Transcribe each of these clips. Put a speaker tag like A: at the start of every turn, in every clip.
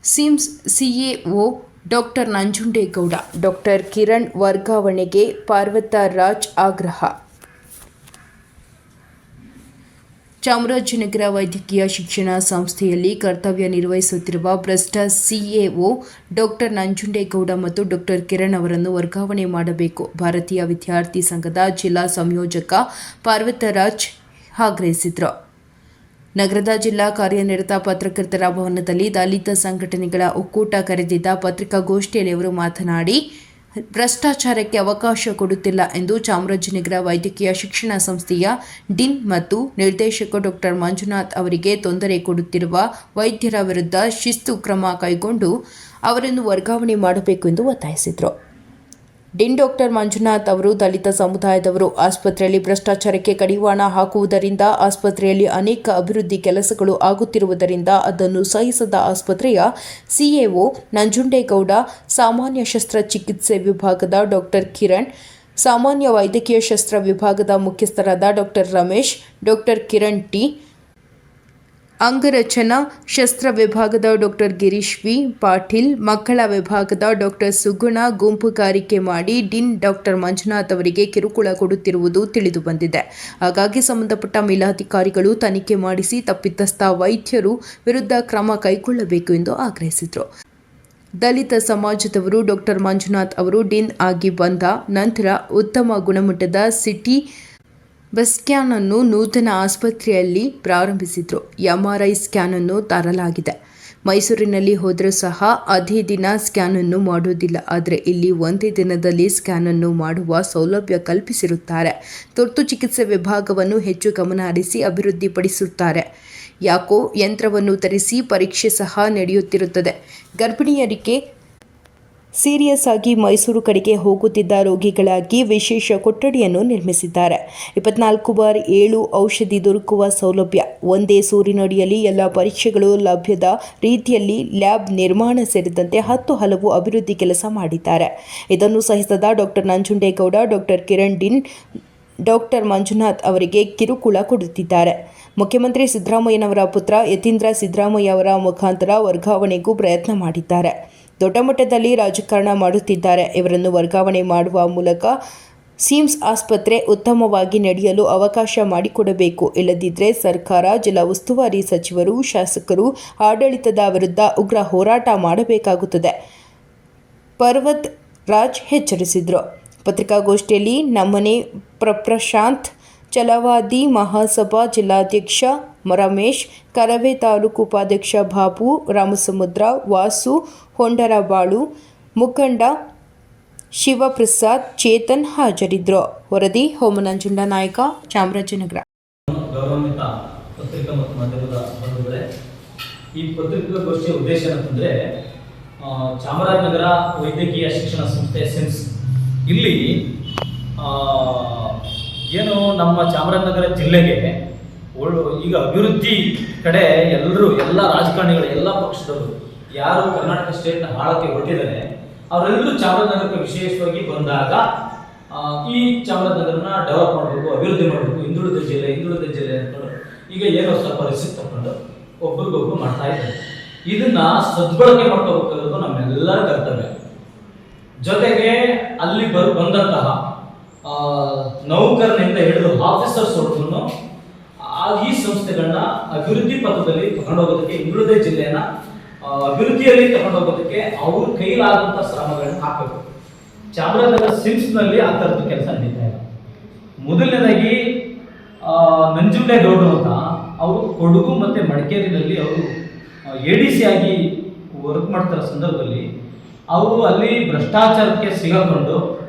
A: Sims CAO doctor Nanjundegowda, doctor Kiran ವರ್ಗಾವಣೆಗೆ ಪಾರ್ವತರಾಜ್ ಆಗ್ರಹ. ಚಾಮರಾಜನಗರ ವೈದ್ಯಕೀಯ ಶಿಕ್ಷಣ ಸಂಸ್ಥೆಯಲ್ಲಿ ಕರ್ತವ್ಯ ನಿರ್ವಹಿಸುತ್ತಿರುವ ಭ್ರಷ್ಟ ಸಿಎಒ ಡಾಕ್ಟರ್ ನಂಜುಂಡೇಗೌಡ ಮತ್ತು ಡಾಕ್ಟರ್ ಕಿರಣ್ ಅವರನ್ನು ವರ್ಗಾವಣೆ ಮಾಡಬೇಕು. ಭಾರತೀಯ ವಿದ್ಯಾರ್ಥಿ ಸಂಘದ ಜಿಲ್ಲಾ ಸಂಯೋಜಕ ಪಾರ್ವತರಾಜ್ ಆಗ್ರಹಿಸಿದರು. ನಗರದ ಜಿಲ್ಲಾ ಕಾರ್ಯನಿರತ ಪತ್ರಕರ್ತರ ಭವನದಲ್ಲಿ ದಲಿತ ಸಂಘಟನೆಗಳ ಒಕ್ಕೂಟ ಕರೆದಿದ್ದ ಪತ್ರಿಕಾಗೋಷ್ಠಿಯಲ್ಲಿ ಅವರು ಮಾತನಾಡಿ, ಭ್ರಷ್ಟಾಚಾರಕ್ಕೆ ಅವಕಾಶ ಕೊಡುತ್ತಿಲ್ಲ ಎಂದು ಚಾಮರಾಜನಗರ ವೈದ್ಯಕೀಯ ಶಿಕ್ಷಣ ಸಂಸ್ಥೆಯ ಡೀನ್ ಮತ್ತು ನಿರ್ದೇಶಕ ಡಾಕ್ಟರ್ ಮಂಜುನಾಥ್ ಅವರಿಗೆ ತೊಂದರೆ ಕೊಡುತ್ತಿರುವ ವೈದ್ಯರ ವಿರುದ್ಧ ಶಿಸ್ತು ಕ್ರಮ ಕೈಗೊಂಡು ಅವರನ್ನು ವರ್ಗಾವಣೆ ಮಾಡಬೇಕು ಎಂದು ಒತ್ತಾಯಿಸಿದರು. ಡೀನ್ ಡಾಕ್ಟರ್ ಮಂಜುನಾಥ್ ಅವರು ದಲಿತ ಸಮುದಾಯದವರು. ಆಸ್ಪತ್ರೆಯಲ್ಲಿ ಭ್ರಷ್ಟಾಚಾರಕ್ಕೆ ಕಡಿವಾಣ ಹಾಕುವುದರಿಂದ ಆಸ್ಪತ್ರೆಯಲ್ಲಿ ಅನೇಕ ಅಭಿವೃದ್ಧಿ ಕೆಲಸಗಳು ಆಗುತ್ತಿರುವುದರಿಂದ ಅದನ್ನು ಸಹಿಸದ ಆಸ್ಪತ್ರೆಯ ಸಿಎಒ ನಂಜುಂಡೇಗೌಡ, ಸಾಮಾನ್ಯ ಶಸ್ತ್ರಚಿಕಿತ್ಸೆ ವಿಭಾಗದ ಡಾಕ್ಟರ್ ಕಿರಣ್, ಸಾಮಾನ್ಯ ವೈದ್ಯಕೀಯ ಶಸ್ತ್ರ ವಿಭಾಗದ ಮುಖ್ಯಸ್ಥರಾದ doctor Ramesh, doctor Kiran T, ಅಂಗರಚನಾ ಶಸ್ತ್ರ ವಿಭಾಗದ ಡಾಕ್ಟರ್ ಗಿರೀಶ್ ವಿ ಪಾಟೀಲ್, ಮಕ್ಕಳ ವಿಭಾಗದ ಡಾಕ್ಟರ್ ಸುಗುಣ ಗುಂಪುಗಾರಿಕೆ ಮಾಡಿ ಡೀನ್ ಡಾಕ್ಟರ್ ಮಂಜುನಾಥ್ ಅವರಿಗೆ ಕಿರುಕುಳ ಕೊಡುತ್ತಿರುವುದು ತಿಳಿದು ಬಂದಿದೆ. ಹಾಗಾಗಿ ಸಂಬಂಧಪಟ್ಟ ಮೇಲಾಧಿಕಾರಿಗಳು ತನಿಖೆ ಮಾಡಿಸಿ ತಪ್ಪಿತಸ್ಥ ವೈದ್ಯರು ವಿರುದ್ಧ ಕ್ರಮ ಕೈಗೊಳ್ಳಬೇಕು ಎಂದು ಆಗ್ರಹಿಸಿದರು. ದಲಿತ ಸಮಾಜದವರು ಡಾಕ್ಟರ್ ಮಂಜುನಾಥ್ ಅವರು ಡೀನ್ ಆಗಿ ಬಂದ ನಂತರ ಉತ್ತಮ ಗುಣಮಟ್ಟದ ಸಿಟಿ ಸ್ಕ್ಯಾನ್ ಅನ್ನು ನೂತನ ಆಸ್ಪತ್ರೆಯಲ್ಲಿ ಪ್ರಾರಂಭಿಸಿದರು. ಎಂಆರ್ಐ ಸ್ಕ್ಯಾನ್ ಅನ್ನು ತರಲಾಗಿದೆ. ಮೈಸೂರಿನಲ್ಲಿ ಹೋದರೂ ಸಹ ಅದೇ ದಿನ ಸ್ಕ್ಯಾನ್ ಅನ್ನು ಮಾಡುವುದಿಲ್ಲ. ಆದರೆ ಇಲ್ಲಿ ಒಂದೇ ದಿನದಲ್ಲಿ ಸ್ಕ್ಯಾನ್ ಅನ್ನು ಮಾಡುವ ಸೌಲಭ್ಯ ಕಲ್ಪಿಸಿರುತ್ತಾರೆ. ತುರ್ತು ಚಿಕಿತ್ಸೆ ವಿಭಾಗವನ್ನು ಹೆಚ್ಚು ಗಮನ ಹರಿಸಿ ಅಭಿವೃದ್ಧಿಪಡಿಸುತ್ತಾರೆ. ಯಾಕೋ ಯಂತ್ರವನ್ನು ತರಿಸಿ ಪರೀಕ್ಷೆ ಸಹ ನಡೆಯುತ್ತಿರುತ್ತದೆ. ಗರ್ಭಿಣಿಯರಿಗೆ ಸೀರಿಯಸ್ ಆಗಿ ಮೈಸೂರು ಕಡೆಗೆ ಹೋಗುತ್ತಿದ್ದ ರೋಗಿಗಳಾಗಿ ವಿಶೇಷ ಕೊಠಡಿಯನ್ನು ನಿರ್ಮಿಸಿದ್ದಾರೆ. 24/7 ಔಷಧಿ ದೊರಕುವ ಸೌಲಭ್ಯ, ಒಂದೇ ಸೂರಿನಡಿಯಲ್ಲಿ ಎಲ್ಲ ಪರೀಕ್ಷೆಗಳು ಲಭ್ಯದ ರೀತಿಯಲ್ಲಿ ಲ್ಯಾಬ್ ನಿರ್ಮಾಣ ಸೇರಿದಂತೆ 10 ಹಲವು ಅಭಿವೃದ್ಧಿ ಕೆಲಸ ಮಾಡಿದ್ದಾರೆ. ಇದನ್ನು ಸಹಿಸದ doctor Nanjundegowda, doctor Kiran dean doctor Manjunath ಅವರಿಗೆ ಕಿರುಕುಳ ಕೊಡುತ್ತಿದ್ದಾರೆ. ಮುಖ್ಯಮಂತ್ರಿ ಸಿದ್ದರಾಮಯ್ಯನವರ ಪುತ್ರ ಯತೀಂದ್ರ ಸಿದ್ದರಾಮಯ್ಯ ಅವರ ಮುಖಾಂತರ ವರ್ಗಾವಣೆಗೂ ಪ್ರಯತ್ನ ಮಾಡಿದ್ದಾರೆ. ದೊಡ್ಡ ಮಟ್ಟದಲ್ಲಿ ರಾಜಕಾರಣ ಮಾಡುತ್ತಿದ್ದಾರೆ. ಇವರನ್ನು ವರ್ಗಾವಣೆ ಮಾಡುವ ಮೂಲಕ ಸಿಮ್ಸ್ ಆಸ್ಪತ್ರೆ ಉತ್ತಮವಾಗಿ ನಡೆಯಲು ಅವಕಾಶ ಮಾಡಿಕೊಡಬೇಕು. ಇಲ್ಲದಿದ್ದರೆ ಸರ್ಕಾರ, ಜಿಲ್ಲಾ ಉಸ್ತುವಾರಿ ಸಚಿವರು, ಶಾಸಕರು ಆಡಳಿತದ ವಿರುದ್ಧ ಉಗ್ರ ಹೋರಾಟ ಮಾಡಬೇಕಾಗುತ್ತದೆ. ಪರ್ವತ್ ರಾಜ್ ಎಚ್ಚರಿಸಿದರು. ಪತ್ರಿಕಾಗೋಷ್ಠಿಯಲ್ಲಿ ನಮ್ಮನೆ ಪ್ರಶಾಂತ್, ಛಲವಾದಿ ಮಹಾಸಭಾ ಜಿಲ್ಲಾಧ್ಯಕ್ಷ ರಮೇಶ್, ಕರವೇ ತಾಲೂಕು ಉಪಾಧ್ಯಕ್ಷ ಬಾಬು, ರಾಮಸಮುದ್ರ, ವಾಸು, ಹೊಂಡರಬಾಳು, ಮುಖಂಡ ಶಿವಪ್ರಸಾದ್, ಚೇತನ್ ಹಾಜರಿದ್ದರು. ವರದಿ ಹೋಮನಂಜುಂಡ ನಾಯಕ, ಚಾಮರಾಜನಗರ.
B: ಗೌರವಾನ್ವಿತ ಪತ್ರಿಕಾ ಮತ್ತು ಮಾಧ್ಯಮದ ಬಂಧುಗಳೇ, ಈ ಪತ್ರಿಕಾಗೋಷ್ಠಿಯ ಉದ್ದೇಶ ಏನಂತಂದರೆ, ಚಾಮರಾಜನಗರ ವೈದ್ಯಕೀಯ ಶಿಕ್ಷಣ ಸಂಸ್ಥೆ ಸಿಮ್ಸ್ ಇಲ್ಲಿ ಏನು ನಮ್ಮ ಚಾಮರಾಜನಗರ ಜಿಲ್ಲೆಗೆ ಈಗ ಅಭಿವೃದ್ಧಿ ಕಡೆ ಎಲ್ಲ ರಾಜಕಾರಣಿಗಳು, ಎಲ್ಲ ಪಕ್ಷದವರು ಯಾರು ಕರ್ನಾಟಕ ಸ್ಟೇಟ್ನ ಹಾಳಕ್ಕೆ ಹೊರಟಿದ್ದಾರೆ ಅವರೆಲ್ಲರೂ ಚಾಮರಾಜನಗರಕ್ಕೆ ವಿಶೇಷವಾಗಿ ಬಂದಾಗ ಈ ಚಾಮರಾಜನಗರನ ಡೆವಲಪ್ ಮಾಡಬೇಕು, ಅಭಿವೃದ್ಧಿ ಮಾಡಬೇಕು, ಹಿಂದುಳಿದ ಜಿಲ್ಲೆ ಅಂದ್ಕೊಂಡು ಈಗ ಏನೋ ಸ್ವಲ್ಪ ರಿಸಿಪ್ಟ್ ತಗೊಂಡು ಒಬ್ಬರಿಗೊಬ್ಬರು ಮಾಡ್ತಾ ಇದ್ದಾರೆ. ಇದನ್ನ ಸದ್ಬಳಕೆ ಮಾಡ್ಕೋಬೇಕಾಗಿರೋದು ನಮ್ಮೆಲ್ಲರ ಕರ್ತವ್ಯ. ಜೊತೆಗೆ ಅಲ್ಲಿ ಬಂದಂತಹ ನೌಕರನಿಂದ ಹಿಡಿದು ಆಫೀಸರ್ಸ್ ಹೊರಟು ಈ ಸಂಸ್ಥೆಗಳನ್ನ ಅಭಿವೃದ್ಧಿ ಪಥದಲ್ಲಿ ತಗೊಂಡೋಗೋದಕ್ಕೆ, ಹಿಂದುಳಿದ ಜಿಲ್ಲೆಯನ್ನ ಅಭಿವೃದ್ಧಿಯಲ್ಲಿ ತಗೊಂಡೋಗೋದಕ್ಕೆ ಅವ್ರ ಕೈಲಾದಂಥ ಶ್ರಮಗಳನ್ನ ಹಾಕಬೇಕು. ಚಾಮರಾಜನಗರ ಸಿಮ್ಸ್ನಲ್ಲಿ ಆ ಥರದ್ದು ಕೆಲಸ ನಡೀತಾ ಇಲ್ಲ. ಮೊದಲನೇದಾಗಿ ನಂಜುಂಡೇಗೌಡರು ಅಂತ ಅವರು ಕೊಡಗು ಮತ್ತು ಮಡಿಕೇರಿನಲ್ಲಿ ಅವರು ADC ಆಗಿ ವರ್ಕ್ ಮಾಡ್ತಿರೋ ಸಂದರ್ಭದಲ್ಲಿ ಅವರು ಅಲ್ಲಿ ಭ್ರಷ್ಟಾಚಾರಕ್ಕೆ ಸಿಗಾಕೊಂಡು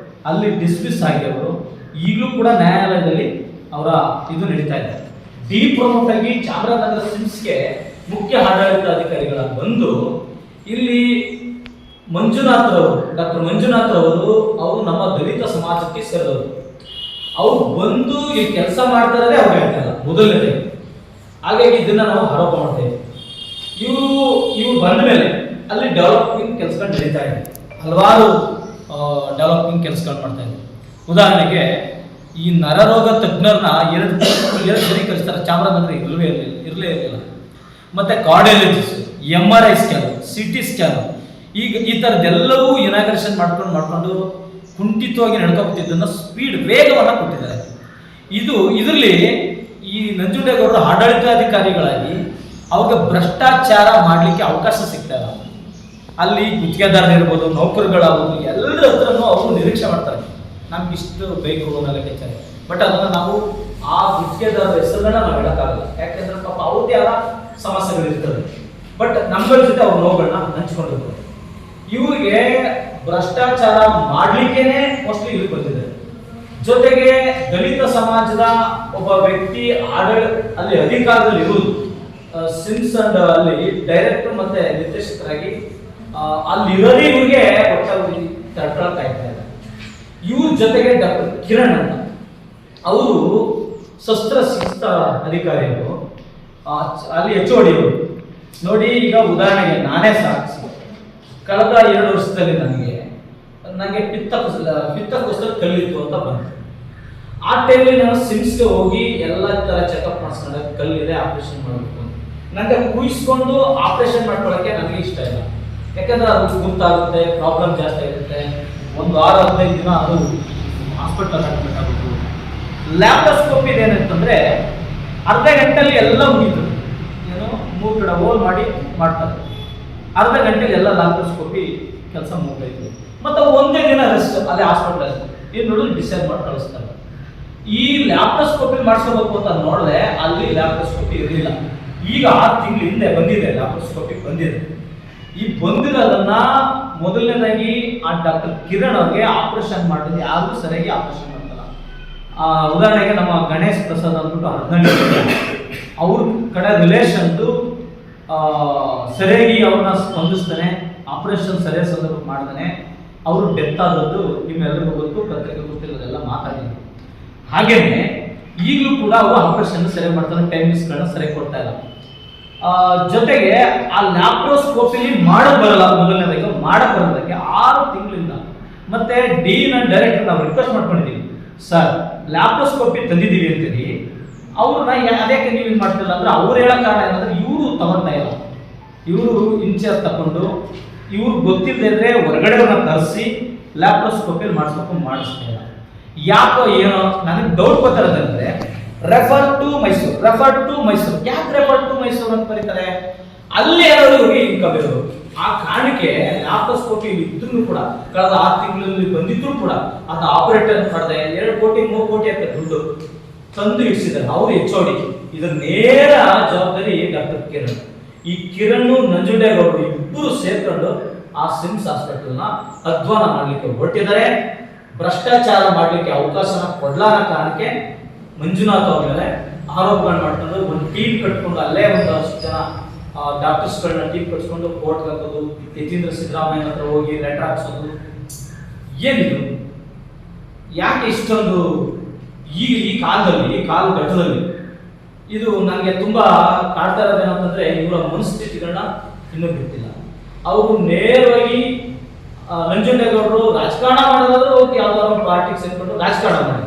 B: ಅಲ್ಲಿ ಡಿಸ್ಮಿಸ್ ಆಗಿ ಅವರು ಈಗಲೂ ಕೂಡ ನ್ಯಾಯಾಲಯದಲ್ಲಿ ಅವರ ಇದು ನಡೀತಾ ಇದೆ. ಪ್ರಮೋಟ್ ಆಗಿ ಚಾಮರಾಜನಗರ ಸಿಮ್ಸ್ಗೆ ಮುಖ್ಯ ಆಡಳಿತಾಧಿಕಾರಿಗಳಾಗಿ ಬಂದು ಇಲ್ಲಿ ಡಾಕ್ಟರ್ ಮಂಜುನಾಥ್ ಅವರು ನಮ್ಮ ದಲಿತ ಸಮಾಜಕ್ಕೆ ಸೇರಿದವರು. ಅವ್ರು ಬಂದು ಈ ಕೆಲಸ ಮಾಡ್ತಾರೆ ಅವ್ರು ಹೇಳ್ತಾರಲ್ಲ ಮೊದಲನೇದೇ. ಹಾಗಾಗಿ ಇದನ್ನ ನಾವು ಆರೋಪ ಮಾಡ್ತೇವೆ. ಇವರು ಬಂದ ಮೇಲೆ ಅಲ್ಲಿ ಡೆವಲಪಿಂಗ್ ಕೆಲಸಗಳು ನಡೀತಾ ಇದೆ. ಹಲವಾರು ಡೆವಲಪಿಂಗ್ ಕೆಲಸಗಳು ಮಾಡ್ತಾ ಇದ್ದಾರೆ. ಉದಾಹರಣೆಗೆ ಈ ನರರೋಗ ತಜ್ಞರನ್ನ ಎರಡು ಸರಿ ಕಳಿಸ್ತಾರೆ. ಚಾಮರಾಜನಗರ ಇರಲಿಲ್ಲ. ಮತ್ತು cardiologist MRI scan, CT scan, ಈಗ ಈ ಥರದ್ದೆಲ್ಲವೂ ಇನಾಗ್ರೇಷನ್ ಮಾಡ್ಕೊಂಡು ಕುಂಠಿತವಾಗಿ ನಡ್ಕೊತಿದ್ದನ್ನು ಸ್ಪೀಡ್ ವೇಗವನ್ನು ಕೊಟ್ಟಿದ್ದಾರೆ. ಇದರಲ್ಲಿ ಈ ನಂಜುಂಡೇಗೌಡರು ಆಡಳಿತಾಧಿಕಾರಿಗಳಾಗಿ ಅವ್ರಿಗೆ ಭ್ರಷ್ಟಾಚಾರ ಮಾಡಲಿಕ್ಕೆ ಅವಕಾಶ ಸಿಗ್ತಾ ಇಲ್ಲ. ಅಲ್ಲಿ ಗುತ್ತಿಗೆದಾರರಿರ್ಬೋದು, ನೌಕರುಗಳಾಗ್ಬೋದು, ಎಲ್ಲರ ಹತ್ರನೂ ಅವರು ನಿರೀಕ್ಷೆ ಮಾಡ್ತಾರೆ, ನಮ್ಗೆ ಇಷ್ಟು ಬೇಕು ಅನ್ನೋ ಲೆಕ್ಕಾಚಾರ. ಬಟ್ ಅದನ್ನು ನಾವು ಆ ಗುತ್ತಿಗೆದಾರರ ಹೆಸರನ್ನ ನಾವು ಹೇಳೋಕ್ಕಾಗಲ್ಲ, ಯಾಕೆಂದ್ರೆ ಪಾಪ ಅವ್ರದ್ದೇ ಆದ ಸಮಸ್ಯೆಗಳಿರ್ತದೆ. ಬಟ್ ನಮ್ಗಳ ಜೊತೆ ಅವ್ರ ನೋವುಗಳನ್ನ ಹಂಚ್ಕೊಂಡಿರ್ತಾರೆ. ಇವರಿಗೆ ಭ್ರಷ್ಟಾಚಾರ ಮಾಡ್ಲಿಕ್ಕೇನೆ ಮೋಸ್ಟ್ಲಿ ಇಲ್ಲಿ ಬಂದಿದೆ. ಜೊತೆಗೆ ದಲಿತ ಸಮಾಜದ ಒಬ್ಬ ವ್ಯಕ್ತಿ ಅಲ್ಲಿ ಅಧಿಕಾರದಲ್ಲಿ ಇರುವುದು, ಸಿಮ್ಸ್ ಅಂಡ್ ಅಲ್ಲಿ ಡೈರೆಕ್ಟರ್ ಮತ್ತೆ ನಿರ್ದೇಶಕರಾಗಿ ಅಲ್ಲಿರೋದೇ ಇವ್ರಿಗೆ ಒಟ್ಟಾಗಿ ತಡ್ಕೊಳ್ತಾ ಇದ್ದಾರೆ. ಇವ್ರ ಜೊತೆಗೆ ಡಾಕ್ಟರ್ ಕಿರಣ್ ಅಂತ, ಅವರು ಶಸ್ತ್ರಚಿಕಿತ್ಸಾ ಅಧಿಕಾರಿಗಳು, ಅಲ್ಲಿ HOD ನೋಡಿ. ಈಗ ಉದಾಹರಣೆಗೆ ನಾನೇ ಸಾಕ್ಷಿ, ಕಳೆದ 2 ವರ್ಷದಲ್ಲಿ ನನಗೆ ಪಿತ್ತಕೋಸ್ಕರ ಕಲ್ಲಿತ್ತು ಅಂತ ಬಂತು. ಆ ಟೈಮಲ್ಲಿ ನಾನು ಸಿಮ್ಸ್ಗೆ ಹೋಗಿ ಎಲ್ಲ ತರ ಚೆಕಪ್ ಮಾಡಿಸ್ಕೊಂಡೆ, ಕಲ್ಲಿದೆ, ಆಪರೇಷನ್ ಮಾಡಬೇಕು. ನನಗೆ ಊಹಿಸ್ಕೊಂಡು ಆಪರೇಷನ್ ಮಾಡ್ಕೊಳ್ಳೋಕ್ಕೆ ನನಗೆ ಇಷ್ಟ ಇಲ್ಲ, ಯಾಕಂದ್ರೆ ಅದು ಗೊತ್ತಾಗುತ್ತೆ, ಪ್ರಾಬ್ಲಮ್ ಜಾಸ್ತಿ ಆಗುತ್ತೆ. 1 ವಾರ 15 ದಿನ ಅದು ಹಾಸ್ಪಿಟಲ್ ಅಡ್ಮಿಟ್ ಆಗುತ್ತೆ. ಲ್ಯಾಪ್ರೋಸ್ಕೋಪಿ ಏನಂತಂದ್ರೆ ಅರ್ಧ ಗಂಟೆಯಲ್ಲಿ ಎಲ್ಲ ಮುಗೀತು, ಏನು 3 ಕಡೆ ಹೋಲ್ ಮಾಡ್ತಾರೆ. ಅರ್ಧ ಗಂಟೆಲಿ ಎಲ್ಲ ಲ್ಯಾಪ್ರೋಸ್ಕೋಪಿ ಕೆಲಸ ಮುಗಿದೈತು. ಮತ್ತೆ ಒಂದೇ ದಿನ ರೆಸ್ಟ್ ಅದೇ ಹಾಸ್ಪಿಟಲ್, ಏನು ನೋಡಿದ್ರೆ ಡಿಸೈಡ್ ಮಾಡಿ ಕಳಿಸ್ತಾರೆ. ಈ ಲ್ಯಾಪ್ರೋಸ್ಕೋಪಿ ಮಾಡಿಸ್ಕೋಬೇಕು ಅಂತ ನೋಡಿದ್ರೆ ಅಲ್ಲಿ ಲ್ಯಾಪ್ರೋಸ್ಕೋಪಿ ಇರಲಿಲ್ಲ. ಈಗ 6 ತಿಂಗಳ ಹಿಂದೆ ಬಂದಿದೆ, ಲ್ಯಾಪ್ರೋಸ್ಕೋಪಿ ಬಂದಿದೆ. ಈ ಬಂದಿರೋದನ್ನ ಮೊದಲನೇದಾಗಿ ಆ ಡಾಕ್ಟರ್ ಕಿರಣ್ ಅವ್ರಿಗೆ ಆಪರೇಷನ್ ಮಾಡಿದ್ರೆ ಯಾರಿಗೂ ಸರಿಯಾಗಿ ಆಪರೇಷನ್ ಮಾಡ್ತಾರ. ಉದಾಹರಣೆಗೆ ನಮ್ಮ ಗಣೇಶ್ ಪ್ರಸಾದ್ ಅಂದ್ಬಿಟ್ಟು 14 ಅವ್ರ ಕಡೆ ರಿಲೇಷನ್ದು ಸರಿಯಾಗಿ ಅವ್ರನ್ನ ಸ್ಪಂದಿಸ್ತಾನೆ, ಆಪರೇಷನ್ ಸರಿಯಾಗಿ ಸಂದರ್ಭ ಮಾಡ್ತಾನೆ. ಅವರು ಡೆತ್ ಆದದ್ದು ನಿಮ್ಮೆಲ್ಲರಿಗೂ ಗೊತ್ತು, ಪತ್ರಿಕೆ ಗೊತ್ತಿರೋದೆಲ್ಲ ಮಾತಾಡಿದ್ರು. ಹಾಗೇನೆ ಈಗಲೂ ಕೂಡ ಅವರು ಆಪರೇಷನ್ ಸರಿಯಾಗಿ ಮಾಡ್ತಾನೆ, ಟೈಮಿಂಗ್ಸ್ಗಳನ್ನ ಸರಿಯಾಗಿ ಕೊಡ್ತಾ ಇಲ್ಲ. ಜೊತೆಗೆ ಆ ಲ್ಯಾಪ್ರೋಸ್ಕೋಪಿಲಿ ಮಾಡಕ್ ಬರಲ್ಲ, ಮೊದಲನೇದಾಗಿ ಮಾಡಕ್ ಬರೋದಕ್ಕೆ 6 ತಿಂಗಳಿಂದ. ಮತ್ತೆ ಡೀನ್ ಅಂಡ್ ಡೈರೆಕ್ಟರ್ ನಾವು ರಿಕ್ವೆಸ್ಟ್ ಮಾಡ್ಕೊಂಡಿದ್ದೀವಿ, ಸರ್ ಲ್ಯಾಪ್ರೋಸ್ಕೋಪಿ ತಂದಿದ್ದೀವಿ ಅಂತೇಳಿ. ಅವ್ರನ್ನ ಅದ್ಯಾಕೆ ನೀವು ಇದು ಮಾಡ್ತಿಲ್ಲ ಅಂದ್ರೆ ಅವ್ರು ಹೇಳೋ ಕಾರಣ ಏನಂದ್ರೆ ಇವರು ತಗೊಳ್ತಾ ಇಲ್ಲ. ಇವರು ಇನ್ಚಾರ್ಜ್ ತಗೊಂಡು ಇವ್ರು ಗೊತ್ತಿಲ್ಲದೆ ಹೊರಗಡೆಯವ್ರನ್ನ ಕರೆಸಿ ಲ್ಯಾಪ್ರೋಸ್ಕೋಪಿಯಲ್ಲಿ ಮಾಡಿಸ್ತಾ ಇಲ್ಲ. ಯಾಕೋ ಏನೋ ನನಗೆ ಡೌಟ್ ಗೊತ್ತಿರೋದಂದ್ರೆ ರೆಫರ್ ಟು ಮೈಸೂರು. ಯಾಕೆ ರೆಫರ್ ಟು ಮೈಸೂರು ಅಂತ ಬರೀತಾರೆ? ಅಲ್ಲಿ ಯಾರು ಇನ್ಕಬೇಕು. ಆ ಕಾರಣಕ್ಕೆ ಲ್ಯಾಪ್ರೋಸ್ಕೋಪಿ ಇದ್ರೂ ಕೂಡ ಕಳೆದ 6 ತಿಂಗಳಲ್ಲಿ ಬಂದಿದ್ರು ಕೂಡ ಅದು ಆಪರೇಟರ್ ಮಾಡಿದೆ 2 ಕೋಟಿ 3 ಕೋಟಿ ಅಂತ ದುಡ್ಡು ತಂದು ಇಡಿಸಿದ್ದಾರೆ ಅವರು HOD. ಇದರ ನೇರ ಜವಾಬ್ದಾರಿ ಡಾಕ್ಟರ್ ಕಿರಣ್. ಈ ಕಿರಣ್ ನಂಜುಂಡೇಗೌಡರು ಇಬ್ಬರು ಸೇರ್ಕೊಂಡು ಆ ಸಿಮ್ಸ್ ಹಾಸ್ಪಿಟಲ್ನ ಅಧ್ವಾನ ಮಾಡಲಿಕ್ಕೆ ಹೊರಟಿದ್ದಾರೆ. ಭ್ರಷ್ಟಾಚಾರ ಮಾಡಲಿಕ್ಕೆ ಅವಕಾಶನ ಕೊಡ್ಲಾರ ಕಾರಣಕ್ಕೆ ಮಂಜುನಾಥ್ ಅವ್ರ ಮೇಲೆ ಆರೋಪಗಳನ್ನ ಮಾಡ್ಕೊಂಡು ಒಂದು ಟೀಮ್ ಕಟ್ಕೊಂಡು ಅಲ್ಲೇ ಒಂದಷ್ಟು ಜನ ಡಾಕ್ಟರ್ಸ್ಗಳನ್ನ ಟೀಮ್ ಕಟ್ಸ್ಕೊಂಡು ಕೋರ್ಟ್ಗೆ ಹಾಕೋದು, ಯತೀಂದ್ರ ಸಿದ್ದರಾಮಯ್ಯ ಹತ್ರ ಹೋಗಿ ಲೆಟರ್ ಹಾಕ್ಸೋದು. ಏನಿದು? ಯಾಕೆ ಇಷ್ಟೊಂದು ಈ ಕಾಲಘಟ್ಟದಲ್ಲಿ ಇದು ನನಗೆ ತುಂಬಾ ಕಾಡ್ತಾ ಇರೋದೇನಂತಂದ್ರೆ ಇವರ ಮನಸ್ಥಿತಿಗಳನ್ನ ಇನ್ನೂ ಬಿಟ್ಟಿಲ್ಲ. ಅವರು ನೇರವಾಗಿ ನಂಜುಂಡೇಗೌಡರು ರಾಜಕಾರಣ ಮಾಡೋದಾದ್ರೆ ಹೋಗಿ ಯಾವ್ದಾದ್ರು ಪಾರ್ಟಿಗೆ ಸೇರ್ಕೊಂಡು ರಾಜಕಾರಣ ಮಾಡಿ.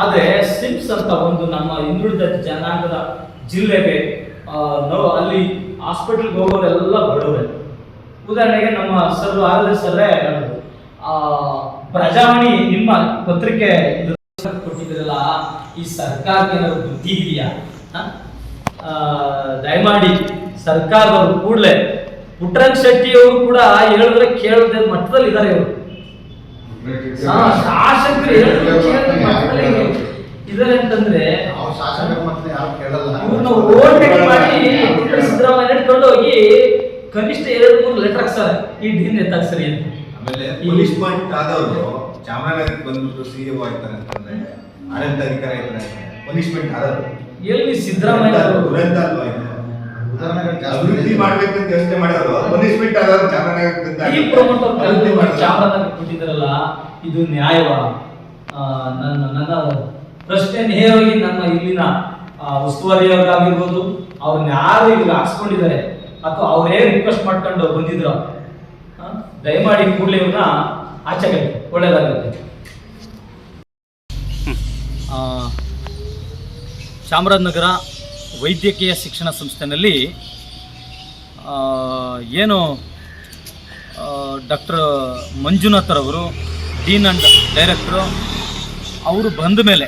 B: ಆದ್ರೆ ಸಿಮ್ಸ್ ಅಂತ ಒಂದು ನಮ್ಮ ಹಿಂದುಳಿದ ಜನಾಂಗದ ಜಿಲ್ಲೆಗೆ ಅಲ್ಲಿ ಹಾಸ್ಪಿಟಲ್ಗೆ ಹೋಗೋರೆಲ್ಲ ಬಡವರೇ. ಉದಾಹರಣೆಗೆ ನಮ್ಮ ಸರ್ ಸರ್ರೇ ಪ್ರಜಾವಾಣಿ ನಿಮ್ಮ ಪತ್ರಿಕೆ ಕೊಟ್ಟಿದ್ರಲ್ಲ, ಈ ಸರ್ಕಾರಕ್ಕೆ ಏನಾದ್ರು ಬುದ್ಧಿ ಇದೆಯಾ? ದಯಮಾಡಿ ಸರ್ಕಾರದವರು ಕೂಡಲೇ ಪುಟ್ಟರಂಗ ಶೆಟ್ಟಿ ಅವರು ಕೂಡ ಹೇಳಿದ್ರೆ ಕೇಳದ ಮಟ್ಟದಲ್ಲಿ ಇದ್ದಾರೆ. ಇವರು ಶಾಸಕರು ಇದಾರೆ ಅಂತಂದ್ರೆ ಇವ್ರನ್ನ ಓವರ್ಟೇಕ್ ಮಾಡಿ ಸಿದ್ದರಾಮಯ್ಯ ಇಟ್ಕೊಂಡು ಹೋಗಿ ಕನಿಷ್ಠ 2-3 ಲೆಟರ್ ಹಾಕ್ತಾರೆ, ಈ ಡೀನ್ ಎತ್ತಾಕ್ಸರಿ ಅಂತ.
C: ಆಮೇಲೆ ಪನಿಷ್ಮೆಂಟ್ ಆದವರು ಚಾಮರಾಜನಗರಕ್ಕೆ ಬಂದ್ಬಿಟ್ಟು CEO ಆಗ್ತಾರೆ ಅಂತಂದ್ರೆ ಆಡಳಿತಾಧಿಕಾರಿ ಆಗ್ತಾರೆ, ಪನಿಷ್ಮೆಂಟ್ ಆದವರು
B: ಎಲ್ಲಿ ಸಿದ್ದರಾಮಯ್ಯ
C: ದುರಂತ ಅಲ್ವಾ ಇದು? ಅಭಿವೃದ್ಧಿ ಮಾಡ್ಬೇಕಂತ ಯೋಚನೆ ಮಾಡೋರು ಪನಿಷ್ಮೆಂಟ್ ಆದವರು ಚಾಮರಾಜನಗರಕ್ಕೆ
B: ಈ ಪ್ರಮೋಟರ್ ಚಾಮರಾಜನಗರ ಕೊಟ್ಟಿದ್ದಾರಲ್ಲ, ಇದು ನ್ಯಾಯವಾ? ನನ್ನ ಪ್ರಶ್ನೆ ನೇರವಾಗಿ ನನ್ನ ಇಲ್ಲಿನ ಉಸ್ತುವಾರಿಯವರಾಗಿರ್ಬೋದು, ಅವ್ರನ್ನ ಯಾರು ಈಗ ಹಾಕ್ಸ್ಕೊಂಡಿದ್ದಾರೆ ಅಥವಾ ಅವರೇ ರಿಕ್ವೆಸ್ಟ್ ಮಾಡ್ಕೊಂಡು ಬಂದಿದ್ರು, ದಯಮಾಡಿ ಕೂಡಲೇ ಇವ್ರನ್ನ ಆಚೆಗೆ ಒಳ್ಳೆಯದಾಗುತ್ತೆ. ಚಾಮರಾಜನಗರ ವೈದ್ಯಕೀಯ ಶಿಕ್ಷಣ ಸಂಸ್ಥೆಯಲ್ಲಿ ಏನು ಡಾಕ್ಟರ್ ಮಂಜುನಾಥರವರು ಡೀನ್ ಆ್ಯಂಡ್ ಡೈರೆಕ್ಟ್ರು ಅವರು ಬಂದ ಮೇಲೆ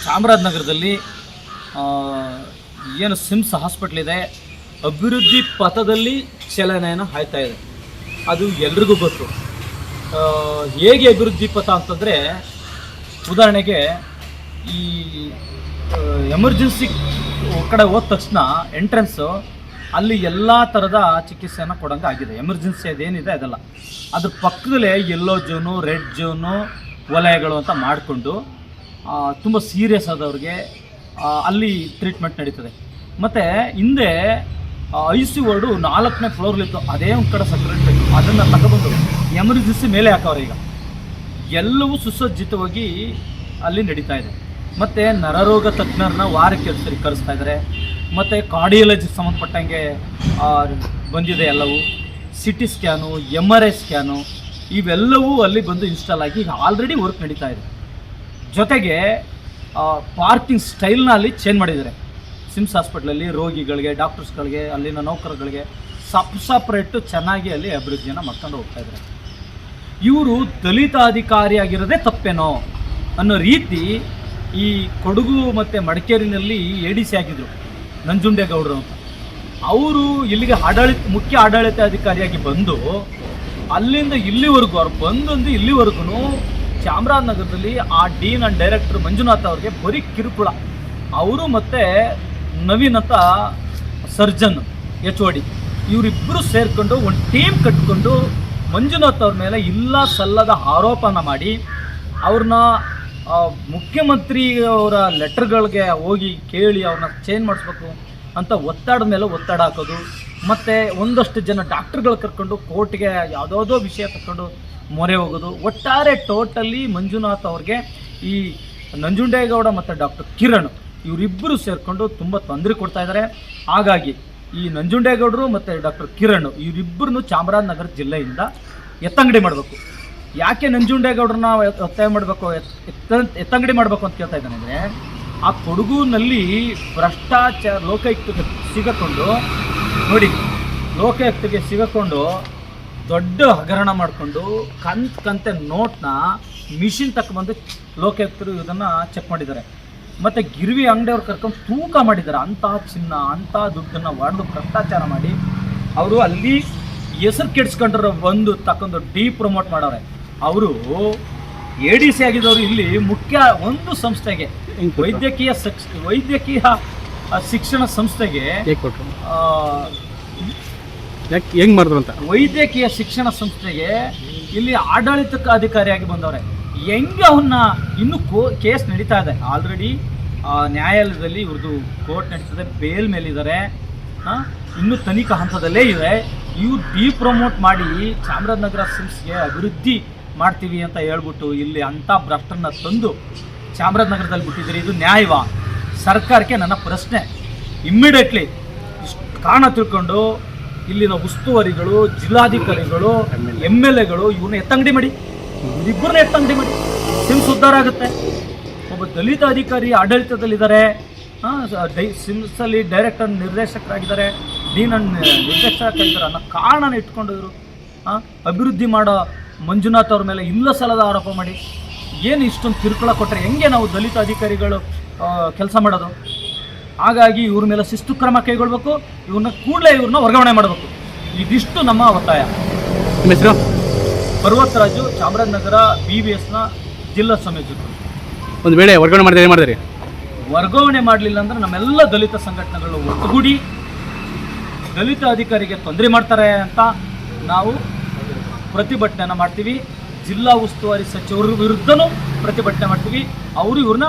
B: ಚಾಮರಾಜನಗರದಲ್ಲಿ ಏನು ಸಿಮ್ಸ್ ಹಾಸ್ಪಿಟ್ಲ್ ಇದೆ, ಅಭಿವೃದ್ಧಿ ಪಥದಲ್ಲಿ ಚಲನೆಯನ್ನು ಆಯ್ತಾ ಇದೆ. ಅದು ಎಲ್ರಿಗೂ ಗೊತ್ತು. ಹೇಗೆ ಅಭಿವೃದ್ಧಿ ಪಥ ಅಂತಂದರೆ, ಉದಾಹರಣೆಗೆ ಈ ಎಮರ್ಜೆನ್ಸಿ ಕಡೆ ಹೋದ ತಕ್ಷಣ ಎಂಟ್ರೆನ್ಸು ಅಲ್ಲಿ ಎಲ್ಲ ಥರದ ಚಿಕಿತ್ಸೆಯನ್ನು ಕೊಡೋಂಗೆ ಆಗಿದೆ. ಎಮರ್ಜೆನ್ಸಿ ಅದೇನಿದೆ ಅದೆಲ್ಲ ಅದ್ರ ಪಕ್ಕದಲ್ಲೇ ಯೆಲ್ಲೋ ಝೋನು, ರೆಡ್ ಝೋನು ವಲಯಗಳು ಅಂತ ಮಾಡಿಕೊಂಡು ತುಂಬ ಸೀರಿಯಸ್ ಆದವ್ರಿಗೆ ಅಲ್ಲಿ ಟ್ರೀಟ್ಮೆಂಟ್ ನಡೀತದೆ. ಮತ್ತು ಹಿಂದೆ ICU ವಾರ್ಡು 4ನೇ ಫ್ಲೋರ್ಲಿತ್ತು, ಅದೇ ಒಂದು ಕಡೆ ಸೆಕ್ಯೂರಿಟಿ ಅದನ್ನು ತಗೊಬಂದು ಎಮರ್ಜೆನ್ಸಿ ಮೇಲೆ ಹಾಕವ್ರೆ. ಈಗ ಎಲ್ಲವೂ ಸುಸಜ್ಜಿತವಾಗಿ ಅಲ್ಲಿ ನಡೀತಾ ಇದೆ. ಮತ್ತು ನರರೋಗ ತಜ್ಞರನ್ನ ವಾರಕ್ಕೆ 2 ಸರಿ ಕರೆಸ್ತಾ ಇದ್ದಾರೆ. ಮತ್ತು ಕಾರ್ಡಿಯಾಲಜಿಗೆ ಸಂಬಂಧಪಟ್ಟಂಗೆ ಬಂದಿದೆ ಎಲ್ಲವೂ. CT ಸ್ಕ್ಯಾನು, MRI ಸ್ಕ್ಯಾನು ಇವೆಲ್ಲವೂ ಅಲ್ಲಿ ಬಂದು ಇನ್ಸ್ಟಾಲ್ ಆಗಿ ಈಗ ಆಲ್ರೆಡಿ ವರ್ಕ್ ನಡೀತಾ ಇದೆ. ಜೊತೆಗೆ ಪಾರ್ಕಿಂಗ್ ಸ್ಟೈಲ್ನ ಅಲ್ಲಿ ಚೇಂಜ್ ಮಾಡಿದ್ದಾರೆ. ಸಿಮ್ಸ್ ಹಾಸ್ಪಿಟ್ಲಲ್ಲಿ ರೋಗಿಗಳಿಗೆ, ಡಾಕ್ಟರ್ಸ್ಗಳಿಗೆ, ಅಲ್ಲಿನ ನೌಕರಗಳಿಗೆ ಸಪ್ರೇಟು ಚೆನ್ನಾಗಿ ಅಲ್ಲಿ ಅಭಿವೃದ್ಧಿಯನ್ನು ಮಾಡ್ಕೊಂಡು ಹೋಗ್ತಾ ಇದ್ದಾರೆ. ಇವರು ದಲಿತ ಅಧಿಕಾರಿಯಾಗಿರೋದೇ ತಪ್ಪೇನೋ ಅನ್ನೋ ರೀತಿ ಈ ಕೊಡಗು ಮತ್ತು ಮಡಿಕೇರಿನಲ್ಲಿ ADC ಆಗಿದ್ದರು ನಂಜುಂಡೇಗೌಡರು ಅಂತ. ಅವರು ಇಲ್ಲಿಗೆ ಮುಖ್ಯ ಆಡಳಿತಾಧಿಕಾರಿಯಾಗಿ ಬಂದು ಅಲ್ಲಿಂದ ಇಲ್ಲಿವರೆಗೂ ಅವ್ರು ಬಂದೊಂದು ಇಲ್ಲಿವರೆಗೂ ಚಾಮರಾಜನಗರದಲ್ಲಿ ಆ ಡೀನ್ ಆ್ಯಂಡ್ ಡೈರೆಕ್ಟರ್ ಮಂಜುನಾಥ್ ಅವ್ರಿಗೆ ಬರೀ ಕಿರುಕುಳ. ಅವರು ಮತ್ತು ನವೀನ್ ಅಂತ ಸರ್ಜನ್ HOD ಇವರಿಬ್ಬರು ಸೇರಿಕೊಂಡು ಒಂದು ಟೀಮ್ ಕಟ್ಕೊಂಡು ಮಂಜುನಾಥ್ ಅವ್ರ ಮೇಲೆ ಇಲ್ಲ ಸಲ್ಲದ ಆರೋಪನ ಮಾಡಿ ಅವ್ರನ್ನ ಮುಖ್ಯಮಂತ್ರಿ ಅವರ ಲೆಟರ್ಗಳಿಗೆ ಹೋಗಿ ಕೇಳಿ ಅವ್ರನ್ನ ಚೇಂಜ್ ಮಾಡಿಸ್ಬೇಕು ಅಂತ ಒತ್ತಡದ ಮೇಲೆ ಒತ್ತಡ ಹಾಕೋದು. ಮತ್ತು ಒಂದಷ್ಟು ಜನ ಡಾಕ್ಟರ್ಗಳು ಕರ್ಕೊಂಡು ಕೋರ್ಟ್ಗೆ ಯಾವುದೋ ವಿಷಯ ತಗೊಂಡು ಮೊರೆ ಹೋಗೋದು. ಒಟ್ಟಾರೆ ಟೋಟಲಿ ಮಂಜುನಾಥ್ ಅವ್ರಿಗೆ ಈ ನಂಜುಂಡೇಗೌಡ ಮತ್ತು ಡಾಕ್ಟರ್ ಕಿರಣ್ ಇವರಿಬ್ಬರು ಸೇರಿಕೊಂಡು ತುಂಬ ತೊಂದರೆ ಕೊಡ್ತಾ ಇದ್ದಾರೆ. ಹಾಗಾಗಿ ಈ ನಂಜುಂಡೇಗೌಡರು ಮತ್ತು ಡಾಕ್ಟರ್ ಕಿರಣ್ ಇವರಿಬ್ಬರನ್ನು ಚಾಮರಾಜನಗರ ಜಿಲ್ಲೆಯಿಂದ ಎತ್ತಂಗಡಿ ಮಾಡಬೇಕು. ಯಾಕೆ ನಂಜುಂಡೇಗೌಡರನ್ನ ಒತ್ತಾಯ ಮಾಡಬೇಕು, ಎತ್ತಂಗಡಿ ಮಾಡಬೇಕು ಅಂತ ಕೇಳ್ತಾ ಇದ್ದಾನೆ ಅಂದರೆ, ಆ ಕೊಡಗುನಲ್ಲಿ ಭ್ರಷ್ಟಾಚಾರ ಲೋಕಾಯುಕ್ತಕ್ಕೆ ಸಿಗಕೊಂಡು ನೋಡಿ, ಲೋಕಾಯುಕ್ತಕ್ಕೆ ಸಿಗಕೊಂಡು ದೊಡ್ಡ ಹಗರಣ ಮಾಡಿಕೊಂಡು ಕಂತೆ ನೋಟ್ನ ಮಿಷಿನ್ ತಗೊಂಬಂದು ಲೋಕಾಯುಕ್ತರು ಇದನ್ನು ಚೆಕ್ ಮಾಡಿದ್ದಾರೆ. ಮತ್ತು ಗಿರ್ವಿ ಅಂಗಡಿಯವ್ರು ಕರ್ಕೊಂಡು ತೂಕ ಮಾಡಿದ್ದಾರೆ. ಅಂಥ ಚಿನ್ನ, ಅಂಥ ದುಡ್ಡನ್ನು ಹೊಡೆದು ಭ್ರಷ್ಟಾಚಾರ ಮಾಡಿ ಅವರು ಅಲ್ಲಿ ಹೆಸರು ಕೆಡಿಸ್ಕೊಂಡ್ರೆ ಬಂದು ತಗೊಂಡು ಪ್ರಮೋಟ್ ಮಾಡವ್ರೆ. ಅವರು ADC ಆಗಿದ್ದವರು ಇಲ್ಲಿ ಮುಖ್ಯ ಒಂದು ಸಂಸ್ಥೆಗೆ ವೈದ್ಯಕೀಯ ಶಿಕ್ಷಣ ಸಂಸ್ಥೆಗೆ
D: ಹೆಂಗ್ ಮಾಡಿದ್ರು ಅಂತ
B: ವೈದ್ಯಕೀಯ ಶಿಕ್ಷಣ ಸಂಸ್ಥೆಗೆ ಇಲ್ಲಿ ಆಡಳಿತಕ್ಕೆ ಅಧಿಕಾರಿಯಾಗಿ ಬಂದವ್ರೆ. ಹೆಂಗೆ ಅವನ್ನ ಇನ್ನೂ ಕೇಸ್ ನಡೀತಾ ಇದೆ. ಆಲ್ರೆಡಿ ನ್ಯಾಯಾಲಯದಲ್ಲಿ ಇವ್ರದ್ದು ಕೋರ್ಟ್ ನಡೀತದೆ, ಬೇಲ್ ಮೇಲಿದ್ದಾರೆ, ಇನ್ನೂ ತನಿಖಾ ಹಂತದಲ್ಲೇ ಇದೆ. ಇವ್ರು ಪ್ರಮೋಟ್ ಮಾಡಿ ಚಾಮರಾಜನಗರ ಸಿಮ್ಸ್ಗೆ ಅಭಿವೃದ್ಧಿ ಮಾಡ್ತೀವಿ ಅಂತ ಹೇಳ್ಬಿಟ್ಟು ಇಲ್ಲಿ ಅಂಥ ಭ್ರಷ್ಟರನ್ನ ತಂದು ಚಾಮರಾಜನಗರದಲ್ಲಿ ಬಿಟ್ಟಿದ್ದೀರಿ. ಇದು ನ್ಯಾಯವಾ? ಸರ್ಕಾರಕ್ಕೆ ನನ್ನ ಪ್ರಶ್ನೆ. ಇಮ್ಮಿಡಿಯೇಟ್ಲಿ ಕಾರಣ ತಿಳ್ಕೊಂಡು ಇಲ್ಲಿನ ಉಸ್ತುವಾರಿಗಳು, ಜಿಲ್ಲಾಧಿಕಾರಿಗಳು, MLAಗಳು ಇವ್ರನ್ನ ಎತ್ತಂಗಡಿ ಮಾಡಿ, ಇವರಿಬ್ಬರನ್ನ ಎತ್ತಂಗಡಿ ಮಾಡಿ ಸಿಮ್ಸ್ ಉದ್ಧಾರ ಆಗುತ್ತೆ. ಒಬ್ಬ ದಲಿತ ಅಧಿಕಾರಿ ಆಡಳಿತದಲ್ಲಿದ್ದಾರೆ, ಸಿಮ್ಸಲ್ಲಿ ಡೈರೆಕ್ಟರ್ ನಿರ್ದೇಶಕರಾಗಿದ್ದಾರೆ, ಡೀನ್ ನಿರ್ದೇಶಕರಾಗಿದ್ದಾರೆ ಅನ್ನೋ ಕಾರಣನ ಇಟ್ಕೊಂಡಿದ್ರು. ಅಭಿವೃದ್ಧಿ ಮಾಡೋ ಮಂಜುನಾಥ್ ಅವ್ರ ಮೇಲೆ ಇಲ್ಲ ಸಲ್ಲದ ಆರೋಪ ಮಾಡಿ ಏನು ಇಷ್ಟೊಂದು ಕಿರುಕುಳ ಕೊಟ್ಟರೆ ಹೆಂಗೆ ನಾವು ದಲಿತ ಅಧಿಕಾರಿಗಳು ಕೆಲಸ ಮಾಡೋದು? ಹಾಗಾಗಿ ಇವ್ರ ಮೇಲೆ ಶಿಸ್ತು ಕ್ರಮ ಕೈಗೊಳ್ಬೇಕು, ಇವ್ರನ್ನ ವರ್ಗಾವಣೆ ಮಾಡಬೇಕು. ಇದಿಷ್ಟು ನಮ್ಮ ಒತ್ತಾಯ.
D: ನಿಮ್ಮ ಹೆಸರು?
B: ಪರ್ವತರಾಜು, ಚಾಮರಾಜನಗರ BBSನ ಜಿಲ್ಲಾ ಸಂಯೋಜಕರು.
D: ಒಂದು ವೇಳೆ ವರ್ಗಾವಣೆ ಮಾಡಿದ್ರೆ ಏನು ಮಾಡಿದ್ರಿ?
B: ವರ್ಗಾವಣೆ ಮಾಡಲಿಲ್ಲ ಅಂದರೆ ನಮ್ಮೆಲ್ಲ ದಲಿತ ಸಂಘಟನೆಗಳು ಒಟ್ಟುಗೂಡಿ ದಲಿತ ಅಧಿಕಾರಿಗೆ ತೊಂದರೆ ಮಾಡ್ತಾರೆ ಅಂತ ನಾವು ಪ್ರತಿಭಟನೆಯನ್ನು ಮಾಡ್ತೀವಿ. ಜಿಲ್ಲಾ ಉಸ್ತುವಾರಿ ಸಚಿವರ ವಿರುದ್ಧನೂ ಪ್ರತಿಭಟನೆ ಮಾಡ್ತೀವಿ. ಅವರು ಇವ್ರನ್ನ